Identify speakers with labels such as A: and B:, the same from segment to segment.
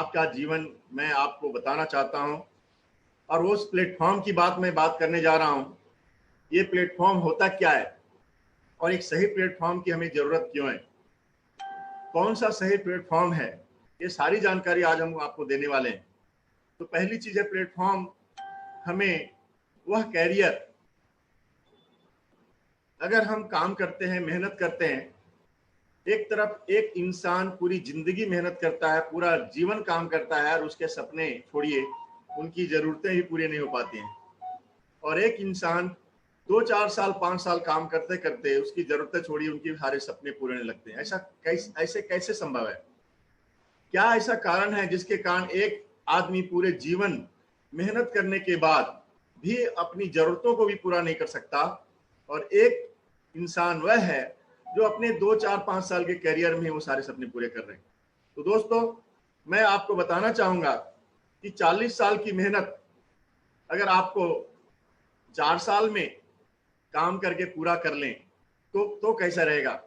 A: आपका जीवन मैं आपको बताना चाहता हूं, और उस प्लेटफॉर्म की मैं बात करने जा रहा हूं। ये प्लेटफॉर्म होता क्या है और एक सही प्लेटफॉर्म की हमें जरूरत क्यों है, कौन सा सही प्लेटफॉर्म है, ये सारी जानकारी आज हम आपको देने वाले हैं। तो पहली चीज है प्लेटफॉर्म, हमें वह कैरियर, अगर हम काम करते हैं, मेहनत करते हैं, एक तरफ एक इंसान पूरी जिंदगी मेहनत करता है, पूरा जीवन काम करता है और उसके सपने छोड़िए उनकी जरूरतें ही पूरी नहीं हो पाती हैं, और एक इंसान 2-4 साल 5 साल काम करते करते उसकी जरूरतें छोड़िए उनके सारे सपने पूरे होने लगते हैं। ऐसे कैसे संभव है? क्या ऐसा कारण है जिसके कारण एक आदमी पूरे जीवन मेहनत करने के बाद भी अपनी जरूरतों को भी पूरा नहीं कर सकता, और एक इंसान वह है जो अपने 2-4-5 साल के करियर में वो सारे सपने पूरे कर रहे हैं? तो दोस्तों, मैं आपको बताना चाहूंगा कि 40 साल की मेहनत अगर आपको 4 साल में काम करके पूरा कर लें तो कैसा रहेगा?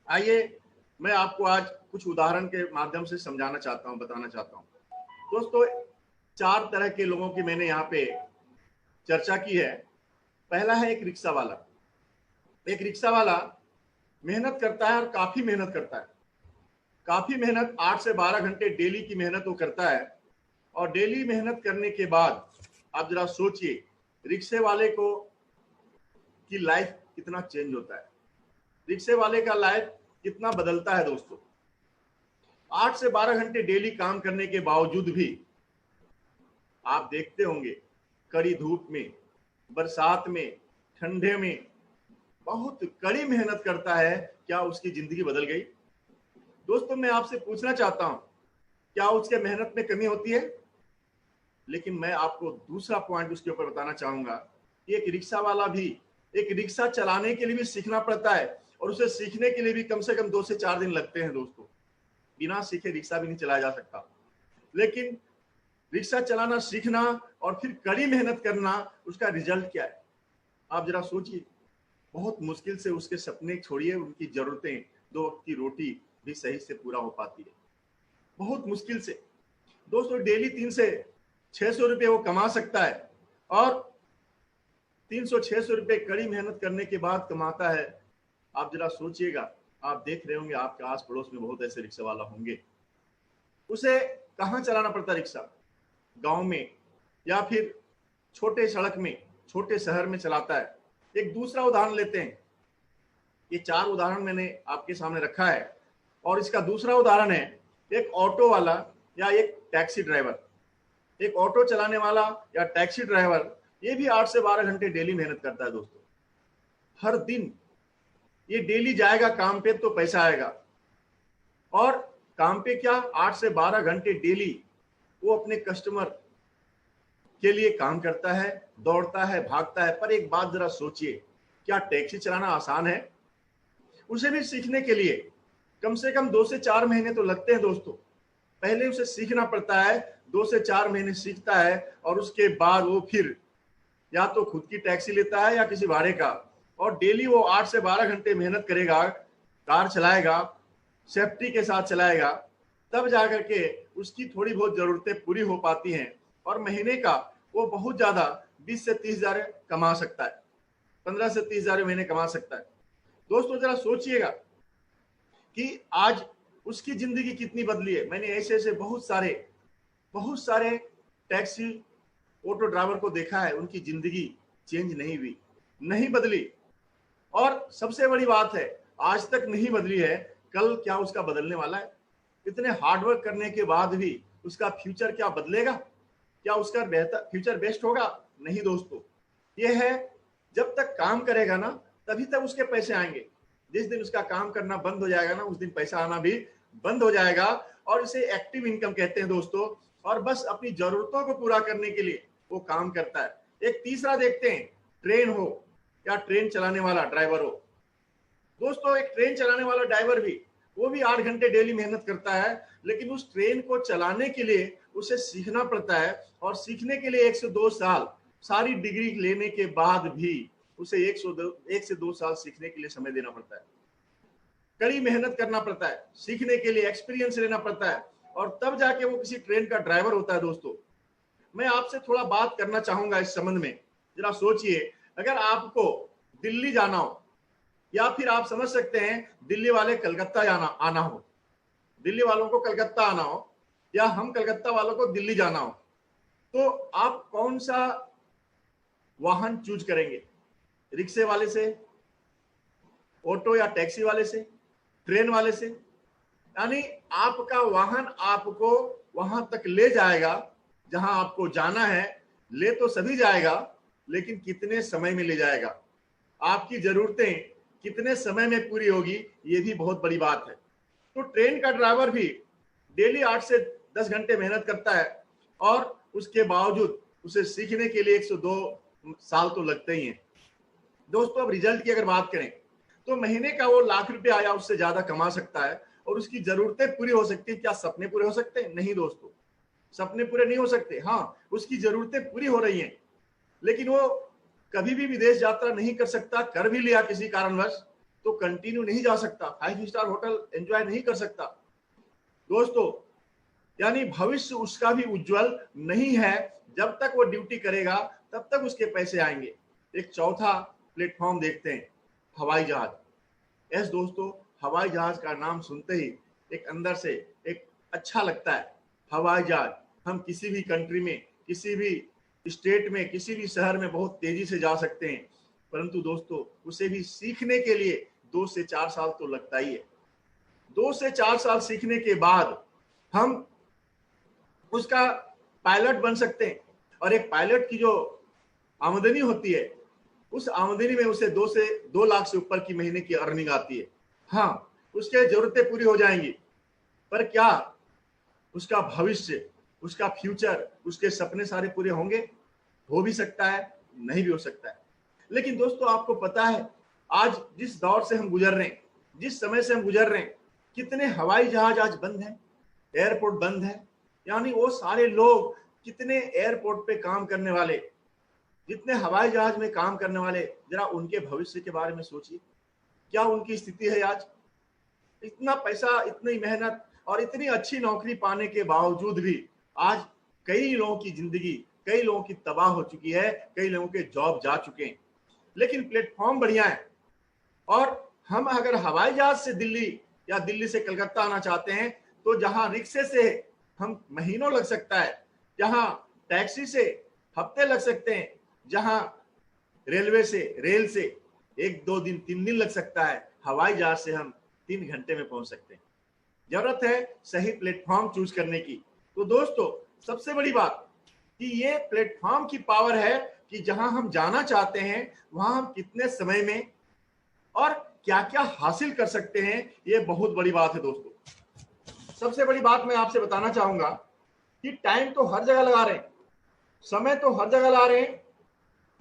A: आइए मैं आपको आज कुछ उदाहरण के माध्यम से समझाना चाहता हूं, बताना चाहता हूं। दोस्तों, 4 तरह के लोगों की मैंने यहाँ पे चर्चा की है। पहला है एक रिक्शा वाला। एक रिक्शा वाला मेहनत करता है और काफी मेहनत करता है, काफी मेहनत, 8 से 12 घंटे डेली की मेहनत वो करता है। और डेली मेहनत करने के बाद आप जरा सोचिए रिक्शे वाले को की लाइफ कितना चेंज होता है, रिक्शे वाले का लाइफ कितना बदलता है। दोस्तों, 8 से 12 घंटे डेली काम करने के बावजूद भी आप देखते होंगे कड़ी धूप में, बरसात में, ठंडे में बहुत कड़ी मेहनत करता है। क्या उसकी जिंदगी बदल गई? दोस्तों, मैं आपसे पूछना चाहता हूं, क्या उसके मेहनत में कमी होती है? लेकिन मैं आपको दूसरा पॉइंट उसके ऊपर बताना चाहूंगा कि एक रिक्शा वाला भी, एक रिक्शा चलाने के लिए भी सीखना पड़ता है, और उसे सीखने के लिए भी कम से कम 2 से 4 दिन लगते हैं। दोस्तों, बिना सीखे रिक्शा भी नहीं चलाया जा सकता। लेकिन रिक्शा चलाना सीखना और फिर कड़ी मेहनत करना, उसका रिजल्ट क्या है? आप जरा सोचिए। बहुत मुश्किल से उसके सपने छोड़िए उनकी जरूरतें, 2 वक्त की रोटी भी सही से पूरा हो पाती है, बहुत मुश्किल से। दोस्तों, डेली 3 से 600 रुपये वो कमा सकता है, और 300-600 रुपये कड़ी मेहनत करने के बाद कमाता है। आप जरा सोचिएगा, आप देख रहे होंगे आपके आस पड़ोस में बहुत ऐसे रिक्शा वाला होंगे। उसे कहाँ चलाना पड़ता है रिक्शा? गांव में या फिर छोटे सड़क में, छोटे शहर में चलाता है। एक दूसरा उदाहरण लेते हैं। ये 4 उदाहरण मैंने आपके सामने रखा है, और इसका दूसरा उदाहरण है एक ऑटो वाला या एक टैक्सी ड्राइवर। एक ऑटो चलाने वाला या टैक्सी ड्राइवर, ये भी 8 से 12 घंटे डेली मेहनत करता है। दोस्तों, हर दिन ये डेली जाएगा काम पे तो पैसा आएगा, और काम पे क्या 8 से 12 घंटे डेली वो अपने कस्टमर के लिए काम करता है, दौड़ता है, भागता है। पर एक बात जरा सोचिए, क्या टैक्सी चलाना आसान है? उसे भी सीखने के लिए कम से कम 2 से 4 महीने तो लगते हैं। दोस्तों, पहले उसे सीखना पड़ता है, 2 से 4 महीने सीखता है, और उसके बाद वो फिर या तो खुद की टैक्सी लेता है या किसी भाड़े का, और डेली वो 8 से 12 घंटे मेहनत करेगा, कार चलाएगा, सेफ्टी के साथ चलाएगा, तब जाकर के उसकी थोड़ी बहुत जरूरतें पूरी हो पाती हैं, और महीने का वो बहुत ज्यादा 20 से 30 हजार कमा सकता है, 15 से 30 हजार महीने कमा सकता है। दोस्तों, जरा सोचिएगा कि आज उसकी जिंदगी कितनी बदली है। मैंने ऐसे ऐसे बहुत सारे टैक्सी ऑटो ड्राइवर को देखा है, उनकी जिंदगी चेंज नहीं हुई, नहीं बदली, और सबसे बड़ी बात है आज तक नहीं बदली है। कल क्या उसका बदलने वाला है? इतने हार्डवर्क करने के बाद भी उसका फ्यूचर क्या बदलेगा? क्या उसका बेहतर फ्यूचर बेस्ट होगा? नहीं दोस्तों, ये है जब तक काम करेगा ना तभी तक उसके पैसे आएंगे। जिस दिन उसका काम करना बंद हो जाएगा ना, उस दिन पैसा आना भी बंद हो जाएगा, और इसे एक्टिव इनकम कहते हैं दोस्तों। और बस अपनी जरूरतों को पूरा करने के लिए वो काम करता है। एक तीसरा देखते हैं, ट्रेन हो या ट्रेन चलाने वाला ड्राइवर हो। दोस्तों, एक ट्रेन चलाने वाला ड्राइवर भी, वो भी 8 घंटे डेली मेहनत करता है, लेकिन उस ट्रेन को चलाने के लिए उसे सीखना पड़ता है, और सीखने के लिए 1 से 2 साल, सारी डिग्री लेने के बाद भी उसे 1 से 2 साल सीखने के लिए समय देना पड़ता है, कड़ी मेहनत करना पड़ता है, सीखने के लिए एक्सपीरियंस लेना पड़ता है, और तब जाके वो किसी ट्रेन का ड्राइवर होता है। दोस्तों, मैं आपसे थोड़ा बात करना चाहूंगा इस संबंध में। जरा सोचिए, अगर आपको दिल्ली जाना हो, या फिर आप समझ सकते हैं दिल्ली वाले कलकत्ता जाना आना हो, दिल्ली वालों को कलकत्ता आना हो, या हम कलकत्ता वालों को दिल्ली जाना हो, तो आप कौन सा वाहन चूज करेंगे? रिक्शे वाले से, ऑटो या टैक्सी वाले से, ट्रेन वाले से? यानी आपका वाहन आपको वहां तक ले जाएगा जहां आपको जाना है। ले तो सभी जाएगा, लेकिन कितने समय में ले जाएगा, आपकी जरूरतें कितने समय में पूरी होगी, ये भी बहुत बड़ी बात है। तो ट्रेन का ड्राइवर भी डेली 8 से 10 घंटे मेहनत करता है, और उसके बावजूद उसे सीखने के लिए 102 साल तो लगते ही हैं। दोस्तों, अब रिजल्ट की अगर बात करें तो महीने का वो लाख रुपया या उससे ज्यादा कमा सकता है, और उसकी जरूरतें पूरी हो सकती है। क्या सपने पूरे हो सकते हैं? नहीं दोस्तों, सपने पूरे नहीं हो सकते। हाँ, उसकी जरूरतें पूरी हो रही हैं, लेकिन वो कभी भी विदेश यात्रा नहीं कर सकता। कर भी लिया किसी कारणवश तो कंटिन्यू नहीं जा सकता, 5 स्टार होटल एंजॉय नहीं कर सकता। दोस्तों, यानी भविष्य उसका भी उज्जवल नहीं है। जब तक वो ड्यूटी करेगा तब तक उसके पैसे आएंगे। एक चौथा प्लेटफॉर्म देखते हैं, हवाई जहाज। यस दोस्तों, हवाई जहाज का नाम सुनते ही एक अंदर से एक अच्छा लगता है। हवाई जहाज, हम किसी भी कंट्री में, किसी भी स्टेट में, किसी भी शहर में बहुत तेजी से जा सकते हैं, परंतु दोस्तों उसे भी सीखने के लिए 2 से 4 साल तो लगता ही है। 2 से 4 साल सीखने के बाद हम उसका पायलट बन सकते हैं, और एक पायलट की जो आमदनी होती है, उस आमदनी में उसे 2 लाख से ऊपर की महीने की अर्निंग आती है। हाँ, उसके जरूरतें पूरी हो जाएंगी, पर क्या उसका भविष्य, उसका फ्यूचर, उसके सपने सारे पूरे होंगे? हो भी सकता है, नहीं भी हो सकता है। लेकिन दोस्तों, आपको पता है आज जिस दौर से हम गुजर रहे हैं, जिस समय से हम गुजर रहे हैं, कितने हवाई जहाज आज बंद हैं, एयरपोर्ट बंद है। यानी वो सारे लोग, कितने एयरपोर्ट पे काम करने वाले, जितने हवाई जहाज में काम करने वाले, जरा उनके भविष्य के बारे में सोचिए। क्या उनकी स्थिति है आज? इतना पैसा, इतनी मेहनत और इतनी अच्छी नौकरी पाने के बावजूद भी आज कई लोगों की जिंदगी, कई लोगों की तबाह हो चुकी है, कई लोगों के जॉब जा चुके हैं। लेकिन प्लेटफॉर्म बढ़िया है, और हम अगर हवाई जहाज से दिल्ली या दिल्ली से कलकत्ता आना चाहते हैं, तो जहां रिक्शे से हम महीनों लग सकता है, जहां टैक्सी से हफ्ते लग सकते हैं, जहां रेलवे से, रेल से 1-2 दिन, 3 दिन लग सकता है, हवाई जहाज से हम 3 घंटे में पहुंच सकते हैं। जरूरत है सही प्लेटफॉर्म चूज करने की। तो दोस्तों, सबसे बड़ी बात कि ये प्लेटफॉर्म की पावर है कि जहां हम जाना चाहते हैं वहां हम कितने समय में और क्या क्या हासिल कर सकते हैं, ये बहुत बड़ी बात है। दोस्तों, सबसे बड़ी बात मैं आपसे बताना चाहूंगा कि टाइम तो हर जगह लगा रहे हैं, समय तो हर जगह ला रहे हैं,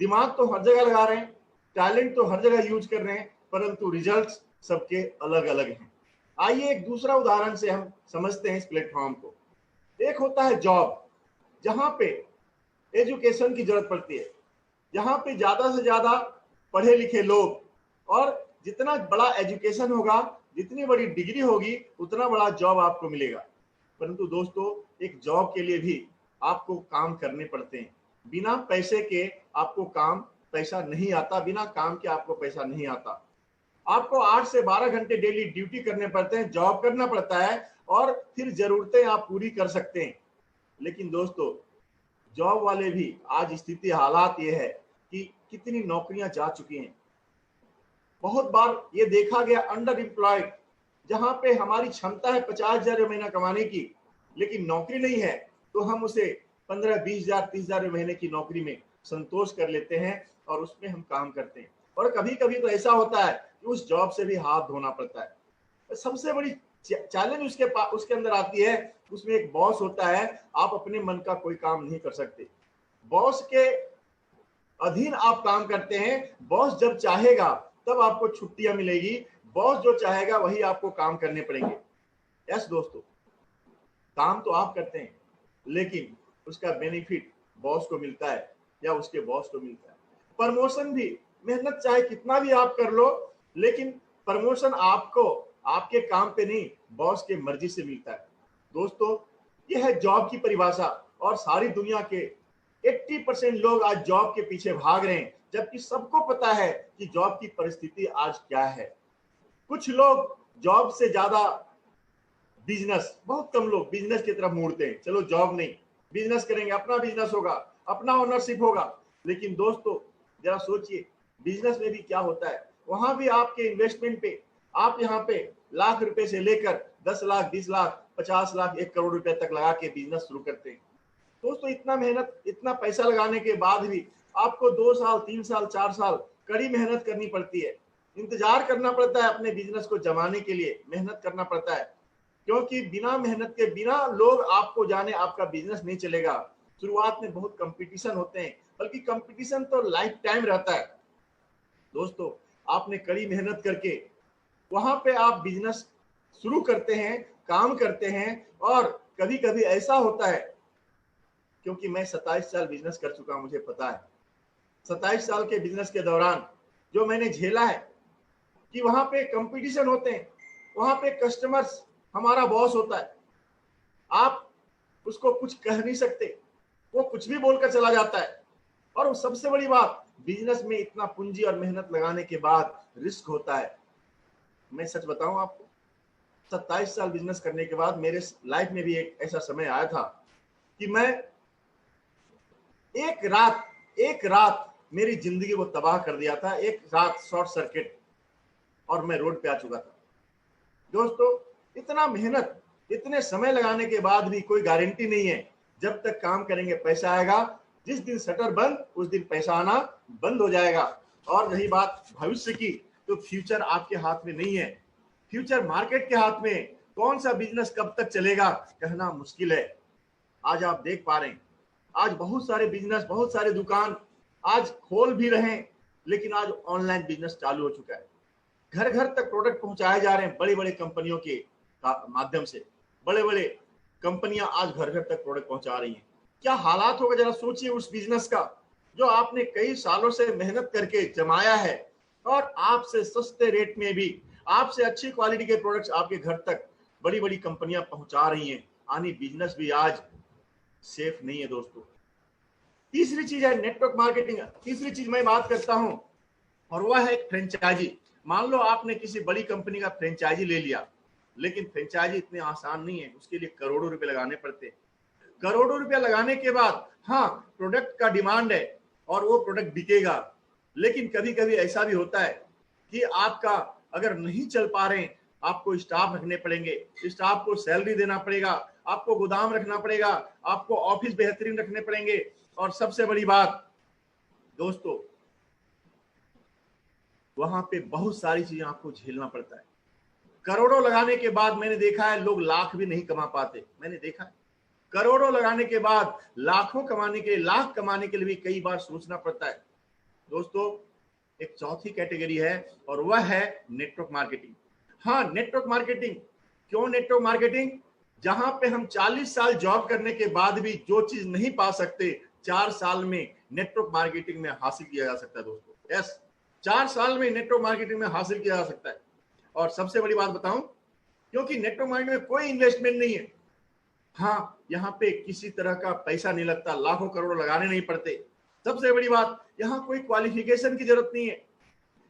A: दिमाग तो हर जगह लगा रहे हैं, टैलेंट तो हर जगह यूज कर रहे हैं, परंतु रिजल्ट्स सबके अलग अलग हैं। आइए एक दूसरा उदाहरण से हम समझते हैं इस प्लेटफॉर्म को। एक होता है जॉब, जहां पे एजुकेशन की जरूरत पड़ती है, जहां पे ज्यादा से ज्यादा पढ़े लिखे लोग, और जितना बड़ा एजुकेशन होगा, जितनी बड़ी डिग्री होगी, उतना बड़ा जॉब आपको मिलेगा। परंतु दोस्तों, एक जॉब के लिए भी आपको काम करने पड़ते हैं। बिना पैसे के आपको काम, पैसा नहीं आता, बिना काम के आपको पैसा नहीं आता। आपको 8 से 12 घंटे डेली ड्यूटी करने पड़ते हैं, जॉब करना पड़ता है, और फिर जरूरतें आप पूरी कर सकते हैं। लेकिन दोस्तों, जॉब वाले भी आज स्थिति, हालात ये है कि कितनी नौकरियां जा चुकी हैं। बहुत बार ये देखा गया अंडर एम्प्लॉयड, जहां पे हमारी क्षमता है 50,000 महीना कमाने की, लेकिन नौकरी नहीं है, तो हम उसे 15-20,000, 30,000 महीने की नौकरी में संतोष कर लेते हैं, और उसमें हम काम करते हैं। और कभी कभी तो ऐसा होता है कि उस जॉब से भी हाथ धोना पड़ता है। सबसे बड़ी चैलेंज उसके अंदर आती है, उसमें एक बॉस होता है, आप अपने मन का कोई काम नहीं कर सकते, बॉस के अधीन आप काम करते हैं। बॉस जब चाहेगा तब आपको छुट्टियां मिलेगी, बॉस जो चाहेगा वही आपको काम करने पड़ेंगे। यस दोस्तों, काम तो आप करते हैं, लेकिन उसका बेनिफिट बॉस को मिलता है या उसके बॉस को मिलता है। प्रमोशन भी, मेहनत चाहे कितना भी आप कर लो, लेकिन प्रमोशन आपको आपके काम पे नहीं, बॉस के मर्जी से मिलता है। दोस्तों, यह है जॉब की परिभाषा। और सारी दुनिया के 80% लोग आज जॉब के पीछे भाग रहे हैं, जबकि सबको पता है कि जॉब की परिस्थिति आज क्या है। कुछ लोग जॉब से ज्यादा बिजनेस, बहुत कम लोग बिजनेस की तरफ मुड़ते हैं। चलो जॉब नहीं, बिजनेस करेंगे, अपना बिजनेस होगा, अपना ओनरशिप होगा। लेकिन दोस्तों जरा सोचिए, बिजनेस में भी क्या होता है। वहां भी आपके इन्वेस्टमेंट पे, आप यहाँ पे लाख रुपए से लेकर 10 लाख, 20 लाख, 50 लाख, 1 करोड़ रुपए तक लगा के बिजनेस शुरू करते हैं। दोस्तों इतना मेहनत, इतना पैसा लगाने के बाद भी आपको 2 साल, 3 साल, 4 साल कड़ी मेहनत करनी पड़ती है। इंतजार करना पड़ता है, अपने बिजनेस को जमाने के लिए मेहनत करना पड़ता है। क्योंकि बिना मेहनत के, बिना लोग आपको जाने आपका बिजनेस नहीं चलेगा। शुरुआत में बहुत कंपटीशन होते हैं, बल्कि कंपटीशन तो लाइफ टाइम रहता है। दोस्तों आपने कड़ी मेहनत करके वहां पे आप बिजनेस शुरू करते हैं, काम करते हैं। और कभी कभी ऐसा होता है, क्योंकि मैं 27 साल बिजनेस कर चुका हूं, मुझे पता है 27 साल के बिजनेस के दौरान जो मैंने झेला है कि वहां पे कंपटीशन होते हैं, वहां पे कस्टमर्स हमारा बॉस होता है, आप उसको कुछ कह नहीं सकते, वो कुछ भी बोलकर चला जाता है। और सबसे बड़ी बात, बिजनेस में इतना पूंजी और मेहनत लगाने के बाद रिस्क होता है। मैं सच बताऊं आपको, 27 साल बिजनेस करने के बाद मेरे लाइफ में भी एक ऐसा समय आया था कि मैं एक रात मेरी जिंदगी को तबाह कर दिया था। एक रात शॉर्ट सर्किट और मैं रोड पे आ चुका था। दोस्तों इतना मेहनत, इतने समय लगाने के बाद भी कोई गारंटी नहीं है, जब तक काम करेंगे पैसा आएगा। जिस दिन शटर बंद, उस दिन पैसा आना बंद हो जाएगा। और रही बात भविष्य की, तो फ्यूचर आपके हाथ में नहीं है, फ्यूचर मार्केट के हाथ में। कौन सा बिजनेस कब तक चलेगा कहना मुश्किल है। आज आप देख पा रहे हैं, आज बहुत सारे बिजनेस, बहुत सारे दुकान आज खोल भी रहे हैं, लेकिन आज ऑनलाइन बिजनेस चालू हो चुका है। घर घर तक प्रोडक्ट पहुंचाए जा रहे हैं बड़ी बड़ी कंपनियों के माध्यम से। बड़े बड़े कंपनियां आज घर घर तक प्रोडक्ट पहुंचा रही हैं। क्या हालात होगा जरा सोचिए उस बिजनेस का, जो आपने कई सालों से मेहनत करके जमाया है, और आपसे सस्ते रेट में भी, आपसे अच्छी क्वालिटी के प्रोडक्ट्स आपके घर तक बड़ी बड़ी कंपनियां पहुंचा रही हैं। यानी बिजनेस भी आज सेफ नहीं है दोस्तों। तीसरी चीज है नेटवर्क मार्केटिंग। तीसरी चीज मैं बात करता हूं, और वह है फ्रेंचाइजी। मान लो आपने किसी बड़ी कंपनी का फ्रेंचाइजी ले लिया, लेकिन फ्रेंचाइजी इतने आसान नहीं है, उसके लिए करोड़ों रुपए लगाने पड़ते हैं। करोड़ों रुपया लगाने के बाद हाँ, प्रोडक्ट का डिमांड है और वो प्रोडक्ट बिकेगा। लेकिन कभी कभी ऐसा भी होता है कि आपका अगर नहीं चल पा रहे हैं, आपको स्टाफ रखने पड़ेंगे, स्टाफ को सैलरी देना पड़ेगा, आपको गोदाम रखना पड़ेगा, आपको ऑफिस बेहतरीन रखने पड़ेंगे। और सबसे बड़ी बात दोस्तों, वहां पे बहुत सारी चीजें आपको झेलना पड़ता है। करोड़ों लगाने के बाद मैंने देखा है लोग लाख भी नहीं कमा पाते। मैंने देखा है करोड़ों लगाने के बाद लाखों कमाने के, लाख कमाने के लिए भी कई बार सोचना पड़ता है। दोस्तों एक चौथी कैटेगरी है, और वह है नेटवर्क मार्केटिंग। हाँ, नेटवर्क मार्केटिंग। क्यों नेटवर्क मार्केटिंग? जहां पे हम 40 साल जॉब करने के बाद भी जो चीज नहीं पा सकते, 4 साल में नेटवर्क मार्केटिंग में हासिल किया जा सकता है दोस्तों। यस, 4 साल में नेटवर्क मार्केटिंग में हासिल किया जा सकता है। और सबसे बड़ी बात बताऊं, क्योंकि नेटवर्क मार्केटिंग में कोई इन्वेस्टमेंट नहीं है। हाँ, यहाँ पे किसी तरह का पैसा नहीं लगता, लाखों करोड़ों लगाने नहीं पड़ते। सबसे बड़ी बात, यहाँ कोई क्वालिफिकेशन की जरूरत नहीं है,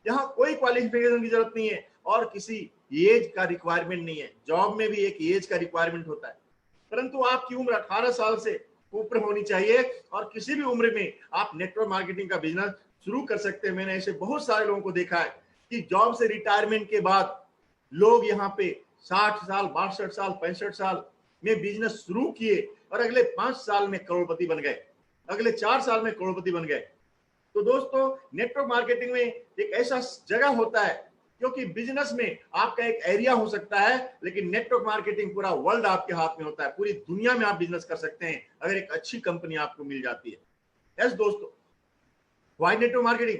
A: यहाँ कोई क्वालिफिकेशन की जरूरत नहीं है, और किसी एज का रिक्वायरमेंट नहीं है। जॉब में भी एक एज का रिक्वायरमेंट होता है, परंतु आपकी उम्र 18 साल से ऊपर होनी चाहिए, और किसी भी उम्र में आप नेटवर्क मार्केटिंग का बिजनेस शुरू कर सकते हैं। मैंने ऐसे बहुत सारे लोगों को देखा है कि जॉब से रिटायरमेंट के बाद लोग यहाँ पे 60 साल, 62 साल, 65 साल में बिजनेस शुरू किए, और अगले 5 साल में करोड़पति बन गए, अगले 4 साल में करोड़पति बन गए। तो दोस्तों नेटवर्क मार्केटिंग में एक ऐसा जगह होता है, क्योंकि बिजनेस में आपका एक एरिया हो सकता है, लेकिन नेटवर्क मार्केटिंग पूरा वर्ल्ड आपके हाथ में होता है। पूरी दुनिया में आप बिजनेस कर सकते हैं अगर एक अच्छी कंपनी आपको मिल जाती है। यस दोस्तों, व्हाई नेटवर्क मार्केटिंग?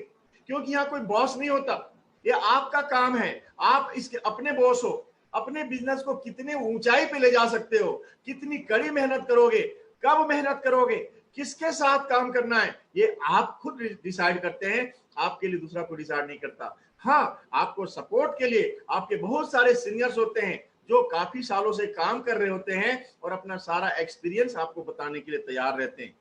A: क्योंकि यहाँ कोई बॉस नहीं होता, ये आपका काम है। आप इसके अपने बॉस हो। अपने बिजनेस को कितने ऊंचाई पे ले जा सकते हो, कितनी कड़ी मेहनत करोगे, कब मेहनत करोगे, किसके साथ काम करना है, ये आप खुद डिसाइड करते हैं। आपके लिए दूसरा कोई डिसाइड नहीं करता। हाँ, आपको सपोर्ट के लिए आपके बहुत सारे सीनियर्स होते हैं, जो काफी सालों से काम कर रहे होते हैं और अपना सारा एक्सपीरियंस आपको बताने के लिए तैयार रहते हैं।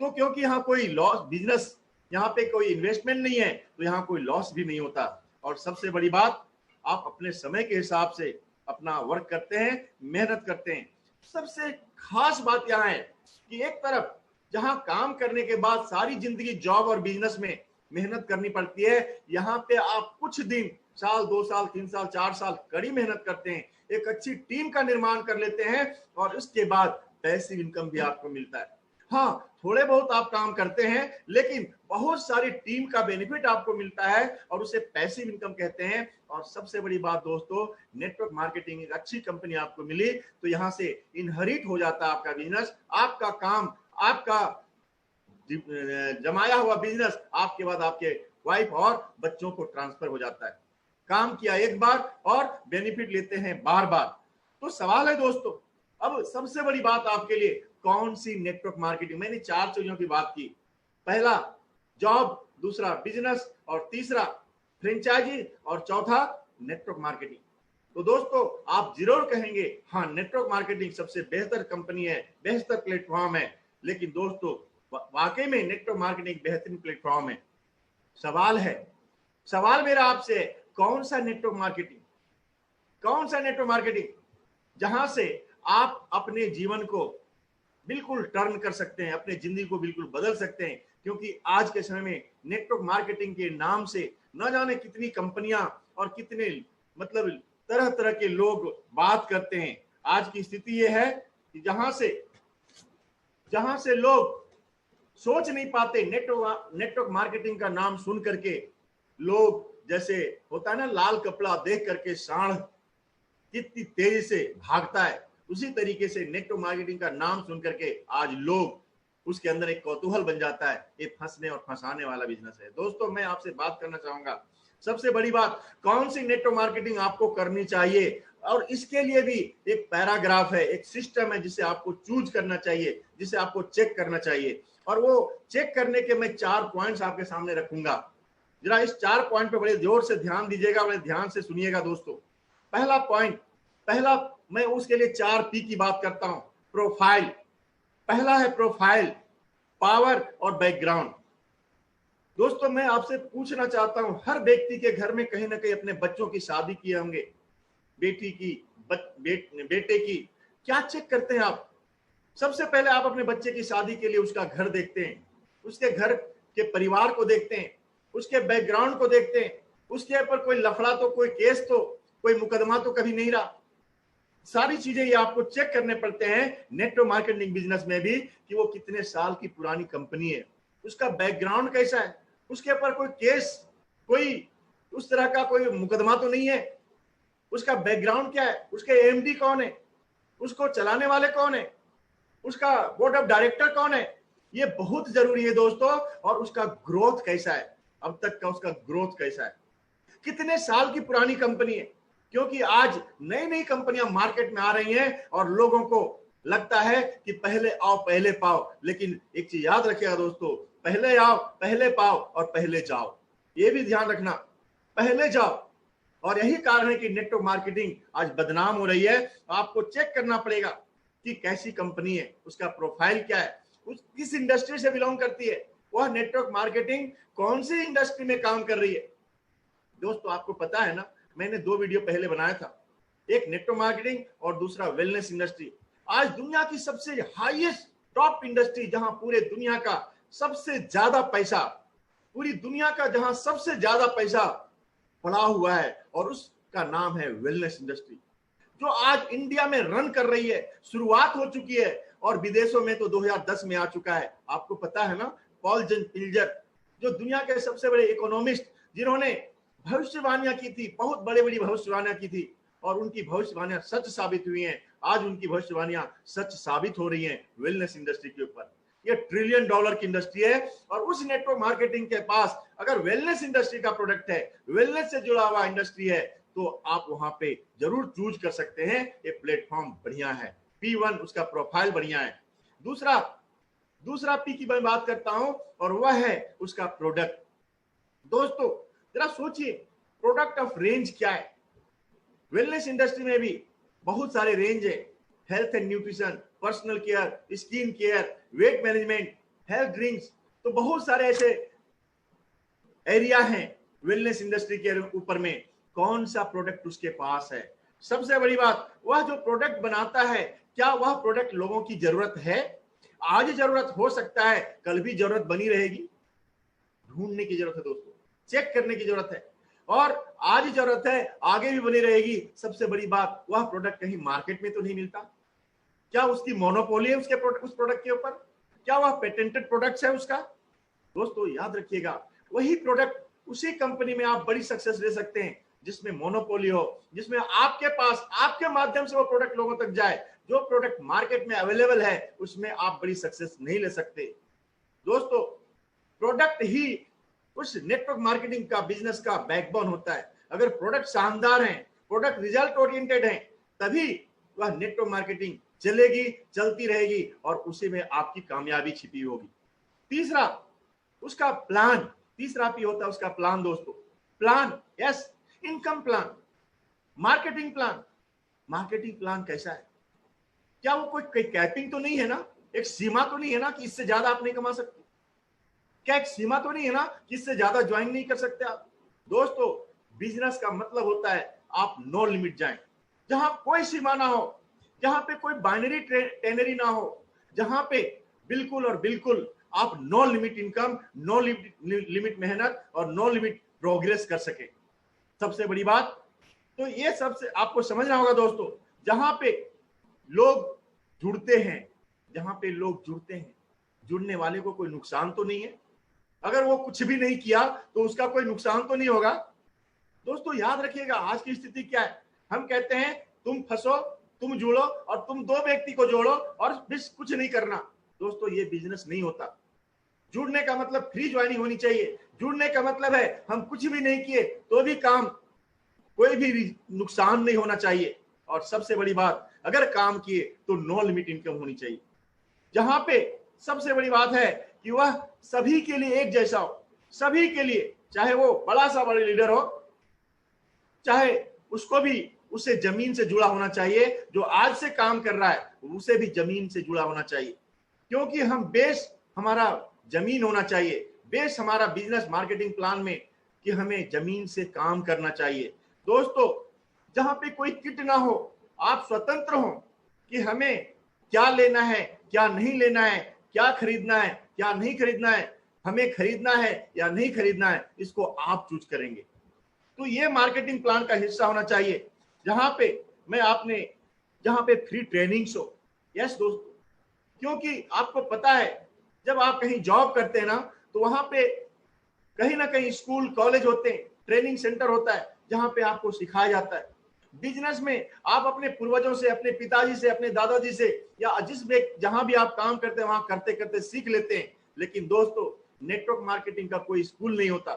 A: तो क्योंकि यहाँ कोई लॉस बिजनेस, यहाँ पे कोई इन्वेस्टमेंट नहीं है, तो यहाँ कोई लॉस भी नहीं होता। और सबसे बड़ी बात, आप अपने समय के हिसाब से अपना वर्क करते हैं, मेहनत करते हैं। सबसे खास बात यहाँ है कि एक तरफ जहां काम करने के बाद सारी जिंदगी जॉब और बिजनेस में मेहनत करनी पड़ती है, यहाँ पे आप कुछ दिन, साल, 2 साल, 3 साल, 4 साल कड़ी मेहनत करते हैं, एक अच्छी टीम का निर्माण कर लेते हैं और उसके बाद पैसिव इनकम भी आपको मिलता है। हाँ, थोड़े बहुत आप काम करते हैं, लेकिन बहुत सारी टीम का बेनिफिट आपको मिलता है और उसे पैसिव इनकम कहते हैं। और सबसे बड़ी बात दोस्तों, नेटवर्क मार्केटिंग एक अच्छी कंपनी आपको मिली तो यहाँ से इनहेरिट हो जाता है आपका बिजनेस, आपका काम, आपका जमाया हुआ बिजनेस आपके बाद आपके वाइफ और बच्चों को ट्रांसफर हो जाता है। काम किया एक बार और बेनिफिट लेते हैं बार बार। तो सवाल है दोस्तों, अब सबसे बड़ी बात आपके लिए, कौन सी नेटवर्क मार्केटिंग? मैंने 4 चीजों की बात की, पहला जॉब, दूसरा बिजनेस, और तीसरा फ्रेंचाइजी, और चौथा नेटवर्क मार्केटिंग। तो दोस्तों आप जरूर कहेंगे हाँ, नेटवर्क मार्केटिंग सबसे बेहतर कंपनी है, बेहतर प्लेटफॉर्म है। लेकिन दोस्तों वाकई में नेटवर्क मार्केटिंग बेहतरीन प्लेटफॉर्म है। सवाल मेरा आपसे है, कौन सा नेटवर्क मार्केटिंग, कौन सा नेटवर्क मार्केटिंग जहां से आप अपने जीवन को बिल्कुल टर्न कर सकते हैं, अपने जिंदगी को बिल्कुल बदल सकते हैं। क्योंकि आज के समय में नेटवर्क मार्केटिंग के नाम से न जाने कितनी कंपनियां और कितने मतलब तरह तरह के लोग बात करते हैं। आज की स्थिति यह है कि जहां से लोग सोच नहीं पाते, नेटवर्क मार्केटिंग का नाम सुन करके लोग, जैसे होता है ना लाल कपड़ा देख करके सांड कितनी तेजी से भागता है, उसी तरीके से नेटवर्क मार्केटिंग का नाम सुन करके आज लोग, उसके अंदर एक कौतूहल बन जाता है। ये फंसने और फंसाने वाला बिजनेस है। दोस्तों मैं आपसे बात करना चाहूंगा, सबसे बड़ी बात, कौन सी नेटवर्क मार्केटिंग आपको करनी चाहिए, और इसके लिए भी एक पैराग्राफ है, एक सिस्टम है जिसे आपको चूज करना चाहिए, जिसे आपको चेक करना चाहिए। और वो चेक करने के मैं 4 पॉइंट्स आपके सामने रखूंगा। जरा इस 4 पॉइंट पे बड़े जोर से ध्यान दीजिएगा, बड़े ध्यान से सुनिएगा दोस्तों। पहला पॉइंट, मैं उसके लिए 4 P की बात करता हूं, प्रोफाइल। पहला है प्रोफाइल, पावर और बैकग्राउंड। दोस्तों मैं आपसे पूछना चाहता हूं, हर व्यक्ति के घर में कहीं ना कहीं अपने बच्चों की शादी किए होंगे, बेटी की, बेटे की। क्या चेक करते हैं आप? सबसे पहले आप अपने बच्चे की शादी के लिए उसका घर देखते हैं, उसके घर के परिवार को देखते हैं, उसके बैकग्राउंड को देखते हैं, उसके ऊपर कोई लफड़ा तो, कोई केस तो, कोई मुकदमा तो कभी नहीं रहा। सारी चीजें ये आपको चेक करने पड़ते हैं नेटवर्क मार्केटिंग बिजनेस में भी, कि वो कितने साल की पुरानी कंपनी है, उसका बैकग्राउंड कैसा है, उसके ऊपर कोई केस, कोई उस तरह का कोई मुकदमा तो नहीं है, उसका बैकग्राउंड क्या है, उसके एमडी कौन है, उसको चलाने वाले कौन है, उसका बोर्ड ऑफ डायरेक्टर कौन है। ये बहुत जरूरी है दोस्तों। और उसका ग्रोथ कैसा है, अब तक का उसका ग्रोथ कैसा है, कितने साल की पुरानी कंपनी है। क्योंकि आज नई नई कंपनियां मार्केट में आ रही हैं और लोगों को लगता है कि पहले आओ पहले पाओ। लेकिन एक चीज याद रखिएगा दोस्तों, पहले आओ पहले पाओ और पहले जाओ, ये भी ध्यान रखना, पहले जाओ। और यही कारण है कि नेटवर्क मार्केटिंग आज बदनाम हो रही है। आपको चेक करना पड़ेगा कि कैसी कंपनी है, उसका प्रोफाइल क्या है, किस इंडस्ट्री से बिलोंग करती है, वह नेटवर्क मार्केटिंग कौन सी इंडस्ट्री में काम कर रही है। दोस्तों आपको पता है ना, मैंने 2 वीडियो पहले बनाया था, एक नेटवर्क मार्केटिंग और दूसरा वेलनेस इंडस्ट्री। आज दुनिया की सबसे हाईएस्ट टॉप इंडस्ट्री, जहां पूरे दुनिया का सबसे ज्यादा पैसा, पूरी दुनिया का जहां सबसे ज्यादा पैसा पड़ा हुआ है, और उसका नाम है वेलनेस इंडस्ट्री, जो आज इंडिया में रन कर रही है। शुरुआत हो चुकी है और विदेशों में तो 2010 में आ चुका है। आपको पता है ना, पॉल पिल्जर, जो दुनिया के सबसे बड़े इकोनॉमिस्ट, जिन्होंने भविष्यवाणियां की थी, बहुत बड़ी बड़ी भविष्यवाणियां की थी, और उनकी भविष्यवाणियां सच साबित हुई हैं। आज उनकी भविष्यवाणियां सच साबित हो रही हैं वेलनेस इंडस्ट्री के ऊपर। ये $1 ट्रिलियन की इंडस्ट्री है, और उस नेटवर्क मार्केटिंग के पास अगर वेलनेस इंडस्ट्री का प्रोडक्ट है, वेलनेस से जुड़ा हुआ इंडस्ट्री है, तो आप वहां पे जरूर चूज कर सकते हैं। ये प्लेटफॉर्म बढ़िया है। P1 उसका प्रोफाइल बढ़िया है। दूसरा P की मैं बात करता हूं, और वह है उसका प्रोडक्ट। दोस्तों जरा सोचिए, प्रोडक्ट ऑफ रेंज क्या है। वेलनेस इंडस्ट्री में भी बहुत सारे रेंज है, health and nutrition, personal care, skin care, weight management, health drinks, तो बहुत सारे ऐसे एरिया हैं वेलनेस इंडस्ट्री के ऊपर में। कौन सा प्रोडक्ट उसके पास है? सबसे बड़ी बात, वह जो प्रोडक्ट बनाता है, क्या वह प्रोडक्ट लोगों की जरूरत है? आज जरूरत हो सकता है, कल भी जरूरत बनी रहेगी। ढूंढने की जरूरत है दोस्तों, चेक करने की जरूरत है, और आज जरूरत है, आगे भी बनी रहेगी। सबसे बड़ी बात, वह प्रोडक्ट कहीं मार्केट में तो नहीं मिलता? क्या उसकी मोनोपोली है उसके उस प्रोडक्ट के ऊपर? क्या वह पेटेंटेड प्रोडक्ट है उसका? दोस्तों याद रखिएगा, वही प्रोडक्ट उसी कंपनी में आप बड़ी सक्सेस ले सकते हैं जिसमें मोनोपोली हो, जिसमें आपके पास, आपके माध्यम से वो प्रोडक्ट लोगों तक जाए। जो प्रोडक्ट मार्केट में अवेलेबल है उसमें आप बड़ी सक्सेस नहीं ले सकते। दोस्तों प्रोडक्ट ही उस नेटवर्क मार्केटिंग का, बिजनेस का बैकबोन होता है। अगर प्रोडक्ट शानदार हैं, प्रोडक्ट रिजल्ट ओरिएंटेड हैं, तभी वह नेटवर्क मार्केटिंग चलेगी, चलती रहेगी, और उसी में आपकी कामयाबी छिपी होगी। तीसरा उसका प्लान, तीसरा भी होता है उसका प्लान दोस्तों। Plan, yes, income plan, marketing plan. Marketing plan कैसा है? क्या वो कोई कैपिंग तो नहीं है ना? एक सीमा तो नहीं है ना कि इससे ज्यादा आप नहीं कमा सकते? क्या एक सीमा तो नहीं है ना कि इससे ज्यादा ज्वाइन नहीं कर सकते आप? दोस्तों बिजनेस का मतलब होता है आप नो लिमिट जाएं, जहां कोई सीमा ना हो, जहां पे कोई बाइनरी टेनरी ना हो, जहां पे बिल्कुल और बिल्कुल आप no limit income, no limit मेहनत और नो लिमिट प्रोग्रेस कर सके। सबसे बड़ी बात तो ये सबसे आपको समझना होगा दोस्तों। जहां पे लोग जुड़ते हैं, जहां पे लोग जुड़ते हैं, जुड़ने वाले को कोई नुकसान तो नहीं है? अगर वो कुछ भी नहीं किया तो उसका कोई नुकसान तो नहीं होगा? दोस्तों याद रखिएगा, आज की स्थिति क्या है? हम कहते हैं तुम फंसो, तुम जुड़ो, और तुम दो व्यक्ति को जोड़ो और बस कुछ नहीं करना। दोस्तों ये बिजनेस नहीं होता। जुड़ने का मतलब फ्री ज्वाइनिंग होनी चाहिए। जुड़ने का मतलब है हम कुछ भी नहीं किए तो भी काम, कोई भी नुकसान नहीं होना चाहिए। और सबसे बड़ी बात, अगर काम किए तो नो लिमिट इनकम होनी चाहिए। जहां पे सबसे बड़ी बात है कि वह सभी के लिए एक जैसा हो, सभी के लिए, चाहे वो बड़ा सा बड़ा लीडर हो, चाहे उसको भी, उससे जमीन से जुड़ा होना चाहिए। जो आज से काम कर रहा है उसे भी जमीन से जुड़ा होना चाहिए, क्योंकि हम बेस, हमारा जमीन होना चाहिए। बेस हमारा बिजनेस मार्केटिंग प्लान में कि हमें जमीन से काम करना चाहिए। दोस्तों जहां पे कोई किट ना हो, आप स्वतंत्र हो कि हमें क्या लेना है, क्या नहीं लेना है, क्या खरीदना है, क्या नहीं खरीदना है, हमें खरीदना है या नहीं खरीदना है, इसको आप चूज करेंगे। तो ये मार्केटिंग प्लान का हिस्सा होना चाहिए, जहां पे जहां पे फ्री ट्रेनिंग्स हो। यस दोस्तों, क्योंकि आपको पता है जब आप कहीं जॉब करते हैं ना, तो वहां पे कहीं ना कहीं स्कूल कॉलेज होते हैं, ट्रेनिंग सेंटर होता है जहां पे आपको सिखाया जाता है। बिजनेस में आप अपने पूर्वजों से, अपने पिताजी से, अपने दादाजी से, या जहां भी आप काम करते हैं वहां करते करते सीख लेते हैं। लेकिन दोस्तों नेटवर्क मार्केटिंग का कोई स्कूल नहीं होता।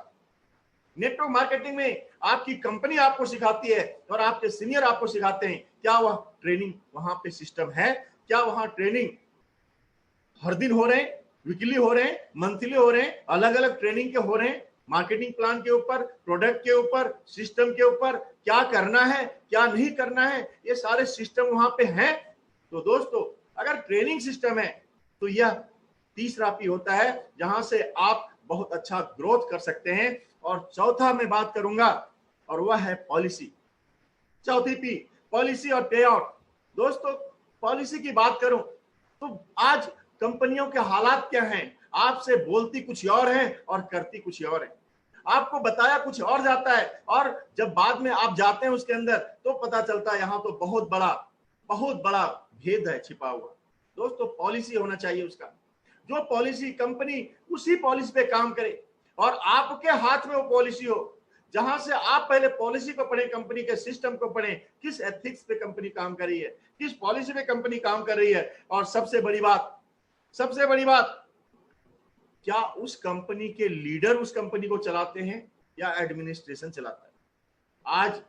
A: नेटवर्क मार्केटिंग में आपकी कंपनी आपको सिखाती है और आपके सीनियर आपको सिखाते हैं। क्या वह ट्रेनिंग वहां पे सिस्टम है? क्या वहां ट्रेनिंग हर दिन हो रहे हैं, वीकली हो रहे हैं, मंथली हो रहे हैं, अलग अलग ट्रेनिंग के हो रहे हैं? मार्केटिंग प्लान के ऊपर, प्रोडक्ट के ऊपर, सिस्टम के ऊपर, क्या करना है, क्या नहीं करना है, ये सारे सिस्टम वहां पे हैं। तो दोस्तों अगर ट्रेनिंग सिस्टम है तो यह तीसरा पी होता है जहां से आप बहुत अच्छा ग्रोथ कर सकते हैं। और चौथा मैं बात करूंगा और वह है पॉलिसी। चौथी पी, पॉलिसी और पे आउट। दोस्तों पॉलिसी की बात करूं तो आज कंपनियों के हालात क्या हैं? आपसे बोलती कुछ और है और करती कुछ और है। आपको बताया कुछ और जाता है, और जब बाद में आप जाते हैं उसके अंदर तो पता चलता है यहाँ तो बहुत बड़ा भेद है छिपा हुआ। दोस्तों पॉलिसी होना चाहिए उसका, जो पॉलिसी कंपनी उसी पॉलिसी पे काम करे और आपके हाथ में वो पॉलिसी हो। जहां से आप पहले पॉलिसी को पढ़ें, कंपनी के सिस्टम को पढ़ें, किस एथिक्स पे कंपनी काम कर रही है, किस पॉलिसी पे कंपनी काम कर रही है। और सबसे बड़ी बात, क्या उस कंपनी के लीडर उस कंपनी को चलाते हैं या एडमिनिस्ट्रेशन चलाता है? आज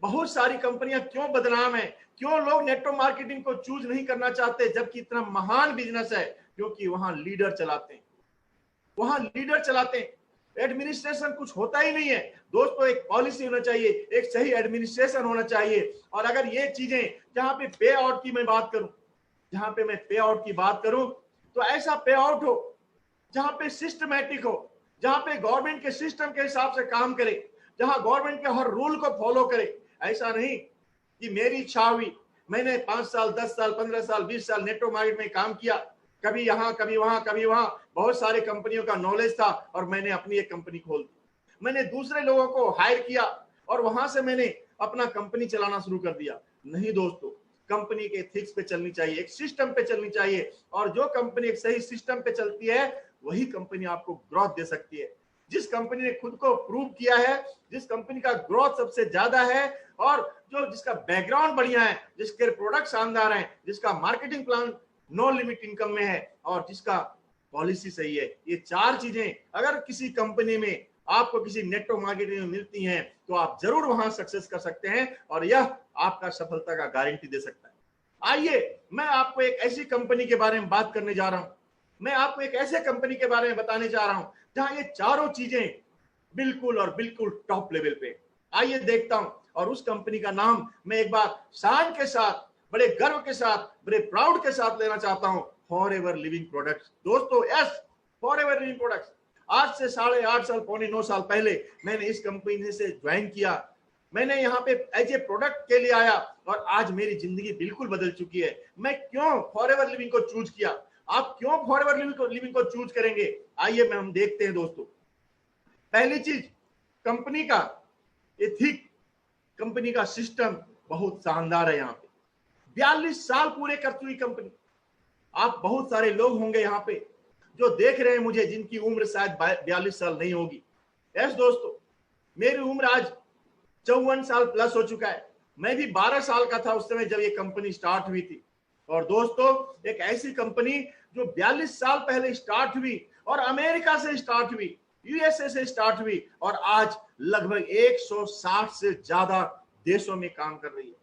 A: बहुत सारी कंपनियां क्यों बदनाम है, क्यों लोग नेटवर्क मार्केटिंग को चूज नहीं करना चाहते जबकि इतना महान बिजनेस है? क्योंकि वहां लीडर चलाते हैं, एडमिनिस्ट्रेशन कुछ होता ही नहीं है दोस्तों। एक पॉलिसी होना चाहिए, एक सही एडमिनिस्ट्रेशन होना चाहिए। और अगर ये चीजें, जहां पे पे आउट की मैं बात करूं, जहां पे मैं पे आउट की बात करूं, तो ऐसा पे आउट हो जहां पे सिस्टमैटिक हो, जहां पे गवर्नमेंट के सिस्टम के हिसाब से काम करे, जहां गवर्नमेंट के हर रूल को फॉलो करे। ऐसा नहीं कि मेरी इच्छा हुई, मैंने 5 साल 10 साल 15 साल 20 साल नेटवर्क मार्केट में काम किया, कभी यहाँ कभी वहां कभी वहां, बहुत सारे कंपनियों का नॉलेज था और मैंने अपनी एक कंपनी खोल दी। मैंने दूसरे लोगों को हायर किया और वहां से मैंने अपना कंपनी चलाना शुरू कर दिया। नहीं दोस्तों, कंपनी के एथिक्स पे चलनी चाहिए, एक सिस्टम पे चलनी चाहिए। और जो कंपनी एक सही सिस्टम पे चलती है वही कंपनी आपको ग्रोथ दे सकती है। जिस कंपनी ने खुद को प्रूव किया है, जिस कंपनी का ग्रोथ सबसे ज्यादा है और जिसका बैकग्राउंड बढ़िया है, जिसके प्रोडक्ट शानदार हैं, जिसका marketing plan no limit income में है और जिसका पॉलिसी सही है, ये 4 चीजें अगर किसी कंपनी में आपको किसी नेटवर्क मार्केटिंग में मिलती हैं तो आप जरूर वहां सक्सेस कर सकते हैं और यह आपका सफलता का गारंटी दे सकता है। आइए मैं आपको एक ऐसी कंपनी के बारे में बात करने जा रहा हूं, मैं आपको एक ऐसे कंपनी के बारे में बताने जा रहा हूं जहां ये चारों चीजें बिल्कुल और बिल्कुल टॉप लेवल पे। आइए देखता हूं, और उस कंपनी का नाम मैं एक बार शान के साथ, बड़े गर्व के साथ, बड़े प्राउड के साथ लेना चाहता हूं, फॉरएवर लिविंग प्रोडक्ट्स। दोस्तों यस, फॉरएवर लिविंग प्रोडक्ट्स। आज से 8.5 साल, पौने 9 साल पहले मैंने इस कंपनी से ज्वाइन किया। मैंने यहाँ पे एज ए प्रोडक्ट के लिए आया और आज मेरी जिंदगी बिल्कुल बदल चुकी है। मैं क्यों फॉरएवर लिविंग को चूज किया, आप क्यों फॉरएवर लिविंग को चूज करेंगे, आइए हम देखते हैं दोस्तों। पहली चीज, कंपनी का एथिक, कंपनी का सिस्टम बहुत शानदार है। यहाँ पे 42 साल पूरे कर चुकी कंपनी। आप बहुत सारे लोग होंगे यहाँ पे जो देख रहे हैं मुझे, जिनकी उम्र शायद 42 साल नहीं होगी। यस दोस्तों, मेरी उम्र आज 54 साल प्लस हो चुका है। मैं भी 12 साल का था उस समय जब ये कंपनी स्टार्ट हुई थी। और दोस्तों, एक ऐसी कंपनी जो 42 साल पहले स्टार्ट हुई और अमेरिका से स्टार्ट हुई, यूएसए से स्टार्ट हुई और आज लगभग 160 से ज्यादा देशों में काम कर रही है।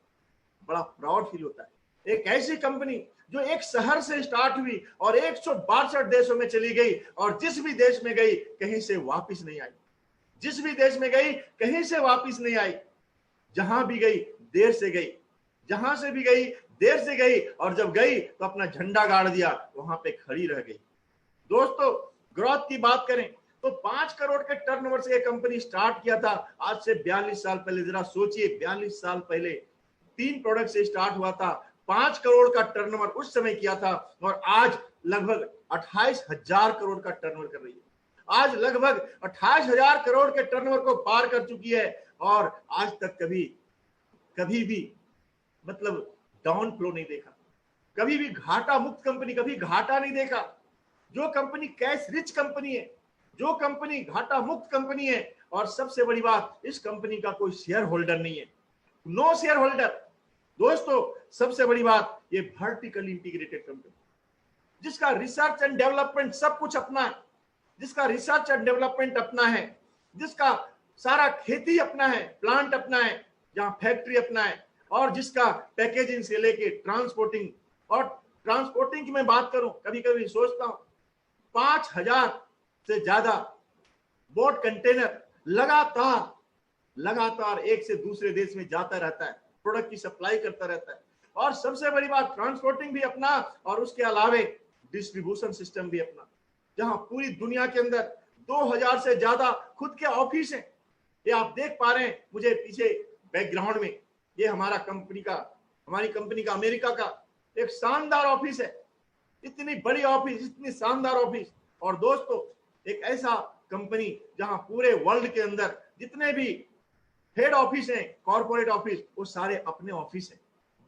A: बड़ा प्राउड फील होता है। एक ऐसी कंपनी जो एक शहर से स्टार्ट हुई और 162 देशों में चली गई और जिस भी देश में गई कहीं से वापस नहीं आई, जिस भी देश में गई कहीं से वापस नहीं आई। जहां भी गई देर से गई, जहां से भी गई देर से गई, और जब गई तो अपना झंडा गाड़ दिया, वहां पे खड़ी रह गई। दोस्तों, ग्रोथ की बात करें तो 5 करोड़ के टर्नओवर से ये कंपनी स्टार्ट किया था आज से 42 साल पहले। जरा सोचिए, 42 साल पहले 3 प्रोडक्ट से स्टार्ट हुआ था, 5 करोड़ का टर्नओवर उस समय किया था और आज लगभग 28,000 करोड़ का टर्नओवर कर रही है। आज लगभग 28,000 करोड़ के टर्नओवर को पार कर चुकी है और आज तक कभी भी मतलब डाउन फ्लो नहीं देखा, कभी भी घाटा मुक्त कंपनी, कभी घाटा नहीं देखा। जो कंपनी कैश रिच कंपनी है, जो कंपनी घाटा मुक्त कंपनी है, और सबसे बड़ी बात, इस कंपनी का कोई शेयर होल्डर नहीं है, नो शेयर होल्डर। दोस्तों, सबसे बड़ी बात, ये वर्टिकल इंटीग्रेटेड कंपनी, जिसका रिसर्च एंड डेवलपमेंट सब कुछ अपना है, जिसका रिसर्च एंड डेवलपमेंट अपना है, जिसका सारा खेती अपना है, प्लांट अपना है, जहां फैक्ट्री अपना है, और जिसका पैकेजिंग से लेके ट्रांसपोर्टिंग, और ट्रांसपोर्टिंग की मैं बात करूं, कभी कभी सोचता हूं 5,000 से ज्यादा बोट कंटेनर लगातार एक से दूसरे देश में जाता रहता है, प्रोडक्ट की सप्लाई करता रहता है। और सबसे बड़ी बात, ट्रांसपोर्टिंग भी अपना और उसके अलावे डिस्ट्रीब्यूशन सिस्टम भी अपना, जहां पूरी दुनिया के अंदर 2000 से ज्यादा खुद के ऑफिस हैं। ये आप देख पा रहे हैं मुझे पीछे बैकग्राउंड में, ये हमारी कंपनी का अमेरिका का एक शानदार ऑफिस है। इतनी बड़ी ऑफिस, इतनी शानदार ऑफिस। और दोस्तों, एक ऐसा कंपनी जहां पूरे वर्ल्ड के अंदर जितने भी हेड ऑफिस हैं, कॉर्पोरेट ऑफिस, वो सारे अपने ऑफिस हैं।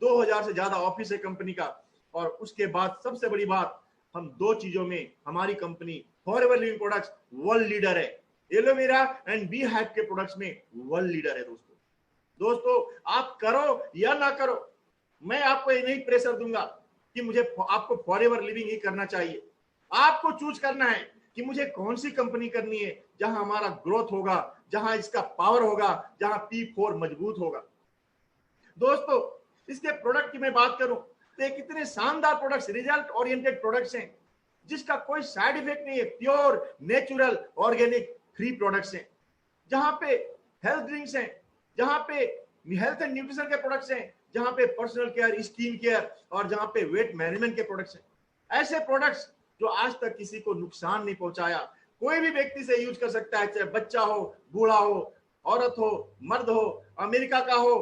A: 2000 से ज्यादा ऑफिस है कंपनी का। और उसके बाद सबसे बड़ी बात, हम 2 चीजों में हमारी company forever living products world leader है। एलोवेरा एंड बी हैक के प्रोडक्ट्स में वर्ल्ड लीडर है। दोस्तों, आप करो या ना करो, मैं आपको ये नहीं प्रेशर दूंगा कि मुझे आपको फॉरएवर लिविंग ही करना चाहिए। आपको चूज करना है कि मुझे कौन सी कंपनी करनी है जहां हमारा ग्रोथ होगा, जहां इसका पावर होगा, जहां P4 मजबूत होगा। दोस्तों, इसके प्रोडक्ट की मैं बात करूं तो ये कितने शानदार प्रोडक्ट्स, रिजल्ट ओरिएंटेड प्रोडक्ट्स हैं, जिसका कोई साइड इफेक्ट नहीं है, pure natural organic free products हैं, जहां पे हेल्थ ड्रिंक्स हैं, जहां पे हेल्थ एंड न्यूट्रिशन के प्रोडक्ट्स हैं, जहां पे पर्सनल केयर, स्किन केयर और जहां पे वेट मैनेजमेंट के प्रोडक्ट्स हैं। ऐसे प्रोडक्ट्स जो आज तक किसी को नुकसान नहीं पहुंचाया, कोई भी व्यक्ति से यूज कर सकता है, चाहे बच्चा हो, बूढ़ा हो, औरत हो, मर्द हो, अमेरिका का हो,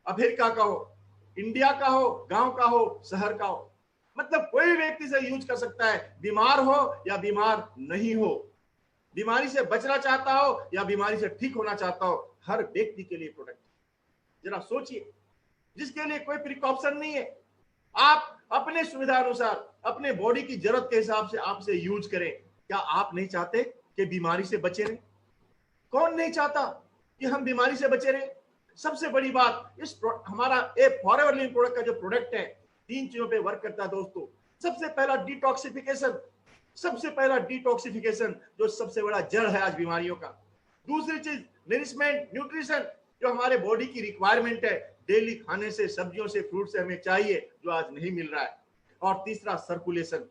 A: अफ्रीका का हो, इंडिया का हो, गांव का हो, शहर का हो, मतलब कोई भी व्यक्ति से यूज कर सकता है, बीमार हो या बीमार नहीं हो, बीमारी से बचना चाहता हो या बीमारी से ठीक होना चाहता हो, हर व्यक्ति के लिए प्रोडक्ट। जरा सोचिए, जिसके लिए कोई प्रिकॉशन नहीं है, आप अपने सुविधा अनुसार अपने बॉडी की जरूरत के हिसाब से आपसे यूज करें। क्या आप नहीं चाहते कि बीमारी से बचे रहें? कौन नहीं चाहता कि हम बीमारी से बचे रहें? सबसे बड़ी बात, इस हमारा फॉरएवर लिविंग प्रोडक्ट का जो प्रोडक्ट है, 3 चीजों पे वर्क करता है दोस्तों। सबसे पहला डिटॉक्सिफिकेशन, सबसे पहला डिटॉक्सिफिकेशन जो सबसे बड़ा जड़ है आज बीमारियों का। दूसरी चीज नरिशमेंट, न्यूट्रिशन, जो हमारे बॉडी की रिक्वायरमेंट है, डेली खाने से, सब्जियों से, फ्रूट से हमें चाहिए, जो आज नहीं मिल रहा है। और तीसरा सर्कुलेशन,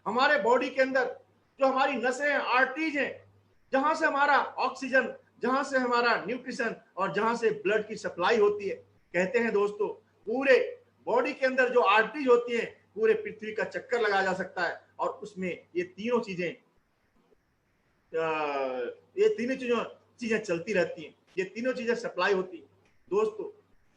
A: हमारे बॉडी के अंदर जो हमारी नसें हैं, आर्टरीज हैं, जहां से हमारा ऑक्सीजन, जहां से हमारा न्यूट्रिशन और जहां से ब्लड की सप्लाई होती है। कहते हैं दोस्तों, पूरे बॉडी के अंदर जो आर्टरीज होती हैं, पूरे पृथ्वी का चक्कर लगाया जा सकता है और उसमें ये तीनों चीजें चलती रहती हैं, ये तीनों चीजें सप्लाई होती है। दोस्तों,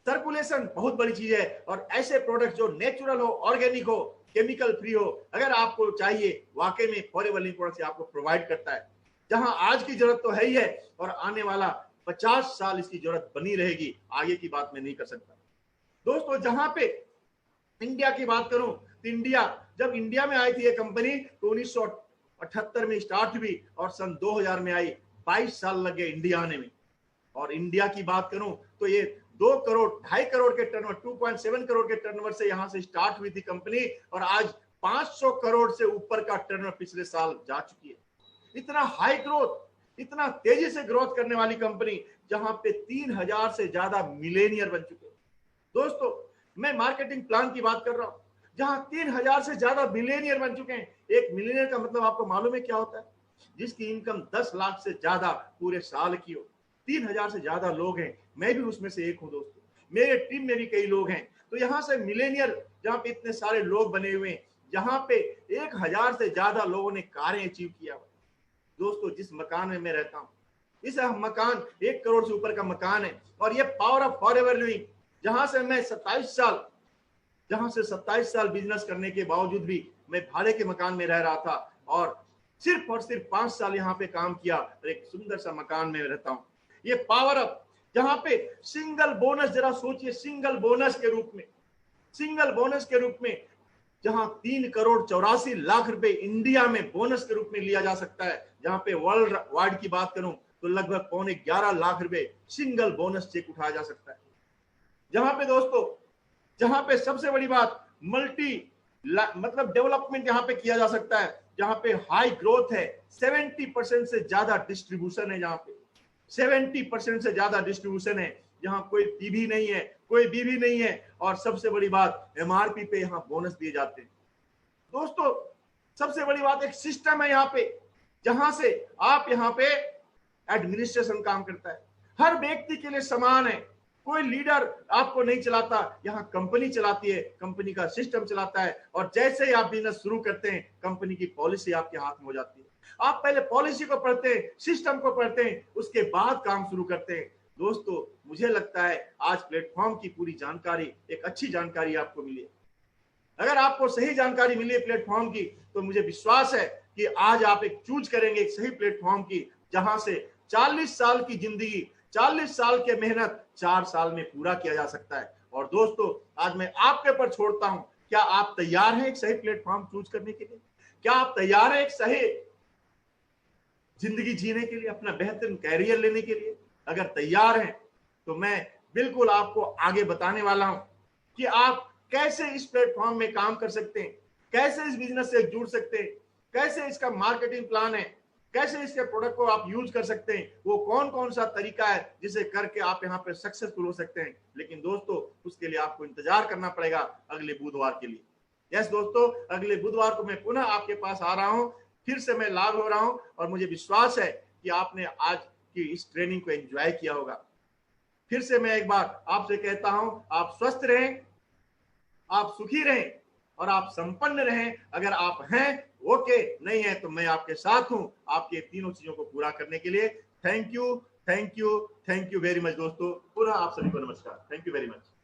A: सर्कुलेशन बहुत बड़ी चीज है और ऐसे प्रोडक्ट जो नेचुरल हो, ऑर्गेनिक हो, केमिकल फ्री हो, अगर आपको चाहिए, वाकई में फॉरएवर लिविंग प्रोडक्ट आपको प्रोवाइड करता है। जहां आज की जरूरत तो है ही है और आने वाला 50 साल इसकी जरूरत बनी रहेगी, आगे की बात मैं नहीं कर सकता। दोस्तों, जहां पे इंडिया की बात करूं तो जब इंडिया में आई थी ये कंपनी तो 1978 में स्टार्ट हुई और सन 2000 में आई, 22 साल लग गए इंडिया आने में। और इंडिया की बात करूं तो ये 2 करोड़ 2.5 करोड़ के टर्नओवर, 2.7 करोड़ के टर्नओवर से यहां से स्टार्ट हुई थी कंपनी और आज 500 करोड़ से ऊपर का टर्नओवर पिछले साल जा चुकी है। इतना हाई ग्रोथ, इतना तेजी से ग्रोथ करने वाली कंपनी, जहां पे 3000 से ज्यादा मिलेनियर बन चुके हैं। दोस्तों, मैं मार्केटिंग प्लान की बात कर रहा हूं, जहां 3000 से ज्यादा मिलेनियर बन चुके हैं। एक मिलेनियर का मतलब आपको मालूम है क्या होता है? जिसकी इनकम 10 लाख से ज्यादा पूरे साल की हो। 3000 से ज्यादा लोग हैं, मैं भी उसमें से एक हूं दोस्तों, मेरे टीम में भी कई लोग हैं। तो यहाँ से मिलेनियर, जहाँ पे इतने सारे लोग बने हुए हैं, जहाँ पे 1000 से ज्यादा लोगों ने कार्य अचीव किया हुआ। दोस्तों, जिस मकान में मैं रहता हूँ, इस मकान 1 करोड़ से ऊपर का मकान है और ये पावर ऑफ फॉरएवर लिविंग, जहां से मैं 27 साल बिजनेस करने के बावजूद भी मैं भाड़े के मकान में रह रहा था और सिर्फ 5 साल यहाँ पे काम किया और एक सुंदर सा मकान में रहता हूँ। ये पावर अप, जहां पे सिंगल बोनस, जरा सोचिए, सिंगल बोनस के रूप में जहां 3 करोड़ 84 लाख रुपए इंडिया में बोनस के रूप में लिया जा सकता है, जहां पे वर्ल्ड वाइड की बात करूं तो लगभग 11.25 लाख रुपए सिंगल बोनस चेक उठाया जा सकता है। जहां पे दोस्तों, जहां पे सबसे बड़ी बात, मतलब डेवलपमेंट यहां पे किया जा सकता है, जहां पे हाई ग्रोथ है, 70% से ज्यादा डिस्ट्रीब्यूशन है, जहां पे 70% से ज्यादा डिस्ट्रीब्यूशन है, जहां कोई टीवी नहीं है, कोई बीवी नहीं है और सबसे बड़ी बात, एमआरपी पे यहां बोनस दिए जाते हैं। दोस्तों, सबसे बड़ी बात, एक सिस्टम है यहाँ पे, जहां से आप यहाँ पे एडमिनिस्ट्रेशन काम करता है, हर व्यक्ति के लिए समान है। कोई लीडर आपको नहीं चलाता, यहाँ कंपनी चलाती है, कंपनी का सिस्टम चलाता है और जैसे ही आप बिजनेस शुरू करते हैं, कंपनी की पॉलिसी आपके हाथ में हो जाती है। आप पहले पॉलिसी को पढ़ते हैं, सिस्टम को पढ़ते हैं, उसके बाद काम शुरू करते हैं। दोस्तों, मुझे लगता है आज प्लेटफॉर्म की पूरी जानकारी, एक अच्छी जानकारी आपको मिली है। अगर आपको सही जानकारी मिली है प्लेटफॉर्म की, तो मुझे विश्वास है कि आज आप एक चूज करेंगे एक सही प्लेटफॉर्म की, जहां से 40 साल की जिंदगी, 40 साल की मेहनत 4 साल में पूरा किया जा सकता है। और दोस्तों, आज मैं आपके ऊपर छोड़ता हूं, क्या आप तैयार हैं एक सही प्लेटफॉर्म चूज करने के लिए? क्या आप तैयार हैं एक सही जिंदगी जीने के लिए, अपना बेहतरीन कैरियर लेने के लिए? अगर तैयार हैं तो मैं बिल्कुल आपको आगे बताने वाला हूं कि आप कैसे इस प्लेटफॉर्म में काम कर सकते हैं, कैसे इस बिजनेस से जुड़ सकते हैं, कैसे इसका मार्केटिंग प्लान है, कैसे इसके प्रोडक्ट को आप यूज कर सकते हैं, वो कौन कौन सा तरीका है जिसे करके आप यहाँ पे सक्सेसफुल हो सकते हैं। लेकिन दोस्तों, उसके लिए आपको इंतजार करना पड़ेगा अगले बुधवार के लिए। यस दोस्तों, अगले बुधवार को मैं पुनः आपके पास आ रहा हूँ, फिर से मैं लाइव हो रहा हूँ और मुझे विश्वास है कि आपने आज की इस ट्रेनिंग को एंजॉय किया होगा। फिर से मैं एक बार आपसे कहता हूं, आप स्वस्थ रहें, आप सुखी रहें और आप संपन्न रहें। अगर आप हैं ओके, नहीं है तो मैं आपके साथ हूं आपके तीनों चीजों को पूरा करने के लिए। Thank you, thank you, thank you very much दोस्तों। पुनः आप सभी को नमस्कार। Thank you very much.